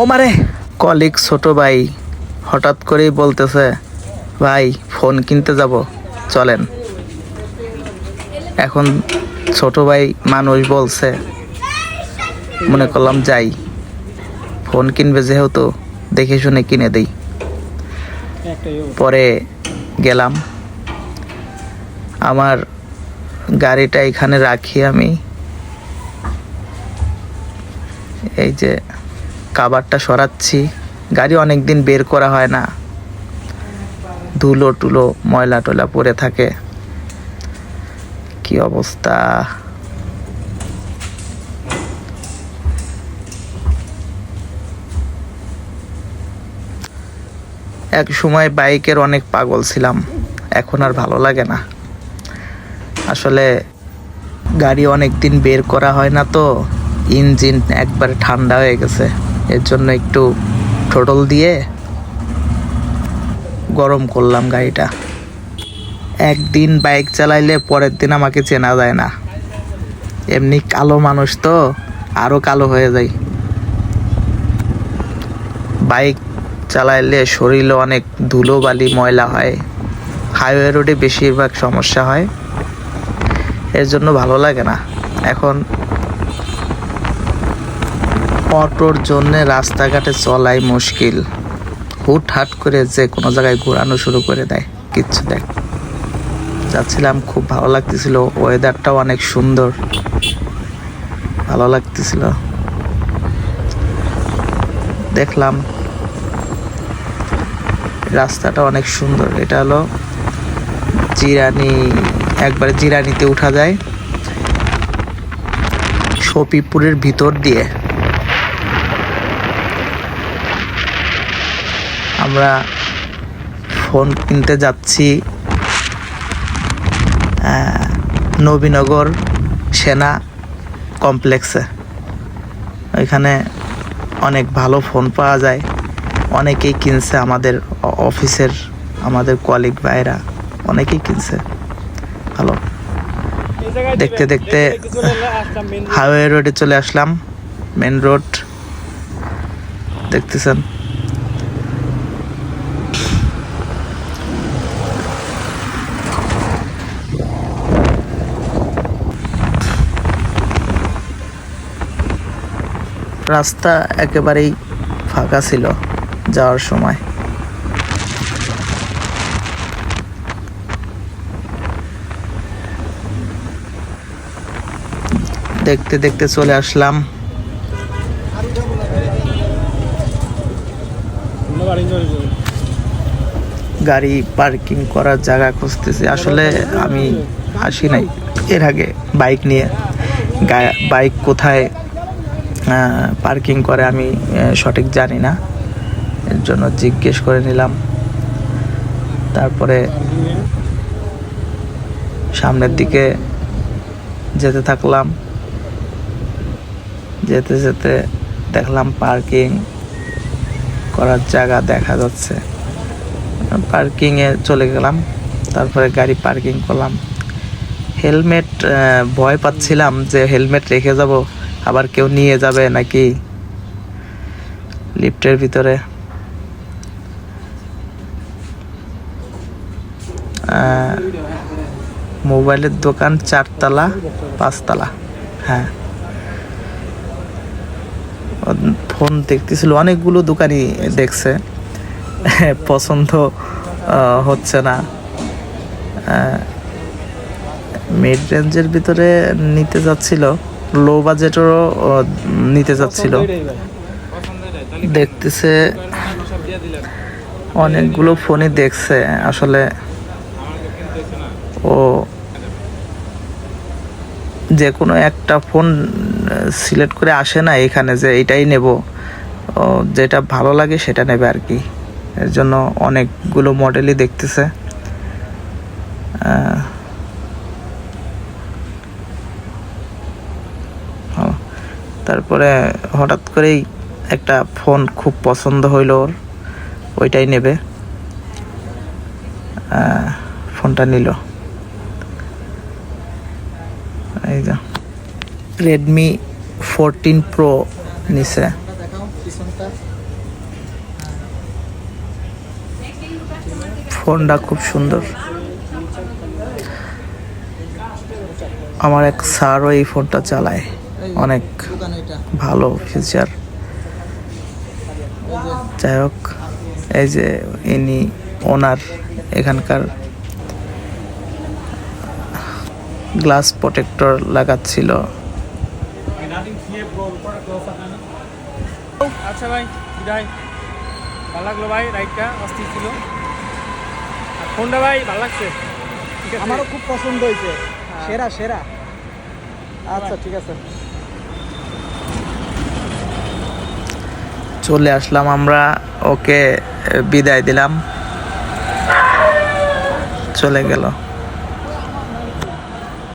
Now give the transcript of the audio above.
ও মারে কলিগ ছোট ভাই হঠাৎ করেই বলতেছে, ভাই ফোন কিনতে যাব, চলেন। এখন ছোট ভাই মানুষ বলছে, মনে করলাম যাই, ফোন কিনবে যেহেতু দেখে শুনে কিনে দেই। পরে গেলাম, আমার গাড়িটা এখানে রাখি আমি, এই যে কাভারটা সরাচ্ছি। গাড়ি অনেক দিন বের করা হয় না, ধুলো টুলো ময়লা টয়লা পড়ে থাকে, কি অবস্থা। এক সময় বাইকের অনেক পাগল ছিলাম, এখন আর ভালো লাগে না। আসলে গাড়ি অনেক দিন বের করা হয় না তো, ইঞ্জিন একবারে ঠান্ডা হয়ে গেছে, এর জন্য একটু থ্রোটল দিয়ে গরম করলাম গাড়িটা। একদিন বাইক চালাইলে পরের দিন আমাকে চেনা যায় না, এমনি কালো মানুষ তো আরো কালো হয়ে যায়। বাইক চালাইলে শরীরে অনেক ধুলো বালি ময়লা হয়, হাইওয়ে রোডে বেশিরভাগ সমস্যা হয়, এর জন্য ভালো লাগে না। এখন অটোর জন্য রাস্তাঘাটে চলাই মুশকিল, হুটহাট করে যে কোনো জায়গায় ঘোরানো শুরু করে দেয়, কিচ্ছু দেখ। যাচ্ছিলাম, খুব ভালো লাগতেছিল, ওয়েদারটাও অনেক সুন্দর, ভালো লাগতেছিল। দেখলাম রাস্তাটা অনেক সুন্দর, এটা হলো জিরানি, একবারে জিরানিতে উঠা যায় সফিপুরের ভিতর দিয়ে। আমরা ফোন কিনতে যাচ্ছি নবীনগর সেনা কমপ্লেক্সে, ওইখানে অনেক ভালো ফোন পাওয়া যায়, অনেকেই কিনছে, আমাদের অফিসের আমাদের কলিগ ভাইরা অনেকেই কিনছে। ভালো, দেখতে দেখতে হাইওয়ে রোডে চলে আসলাম, মেন রোড দেখতেছেন। রাস্তা একেবারেই ফাঁকা ছিল যাওয়ার সময়। দেখতে দেখতে চলে আসলাম, গাড়ি পার্কিং করার জায়গা খুঁজতেছি। আসলে আমি আসি নাই এর আগে বাইক নিয়ে, বাইক কোথায় পার্কিং করে আমি সঠিক জানি না, এর জন্য জিজ্ঞেস করে নিলাম। তারপরে সামনের দিকে যেতে থাকলাম, যেতে যেতে দেখলাম পার্কিং করার জায়গা দেখা যাচ্ছে, পার্কিংয়ে চলে গেলাম। তারপরে গাড়ি পার্কিং করলাম। হেলমেট ভয় পাচ্ছিলাম যে হেলমেট রেখে যাব, আবার কেউ নিয়ে যাবে নাকি লিফটের ভিতরে। মোবাইলের দোকান 4 তলা 5 তলা, হ্যাঁ। ফোন দেখতেছিল, অনেকগুলো দোকানই দেখছে, পছন্দ হচ্ছে না। মিড রেঞ্জের ভিতরে নিতে যাচ্ছিল, লো বাজেটেরও নিতে যাচ্ছিল। দেখতেছে অনেকগুলো ফোনই দেখছে, আসলে ও যে কোনো একটা ফোন সিলেক্ট করে আসে না এখানে যে এটাই নেব, যেটা ভালো লাগে সেটা নেবে আর কি। এর জন্য অনেকগুলো মডেলই দেখতেছে। তারপরে হঠাৎ করেই একটা ফোন খুব পছন্দ হইল ওর, ওইটাই নেবে, ফোনটা নিল। এই যে রেডমি 14 প্রো নিছে। ফোনটা খুব সুন্দর। আমার এক স্যারও এই ফোনটা চালায়, অনেক ভালো ফিচার। যাই হোক, এই যে ইনি ওনার এখানকার গ্লাস প্রোটেক্টর লাগাচ্ছিল। আচ্ছা ভাই, বিদায়। ভালো লাগলো ভাই, রাইডটা অস্থির ছিল। আর ফোনটা ভাই ভালো লাগছে, ঠিক আছে? আমারও খুব পছন্দ হয়েছে, সেরা সেরা। আচ্ছা ঠিক আছে, চলে আসলাম আমরা, ওকে বিদায় দিলাম, চলে গেল।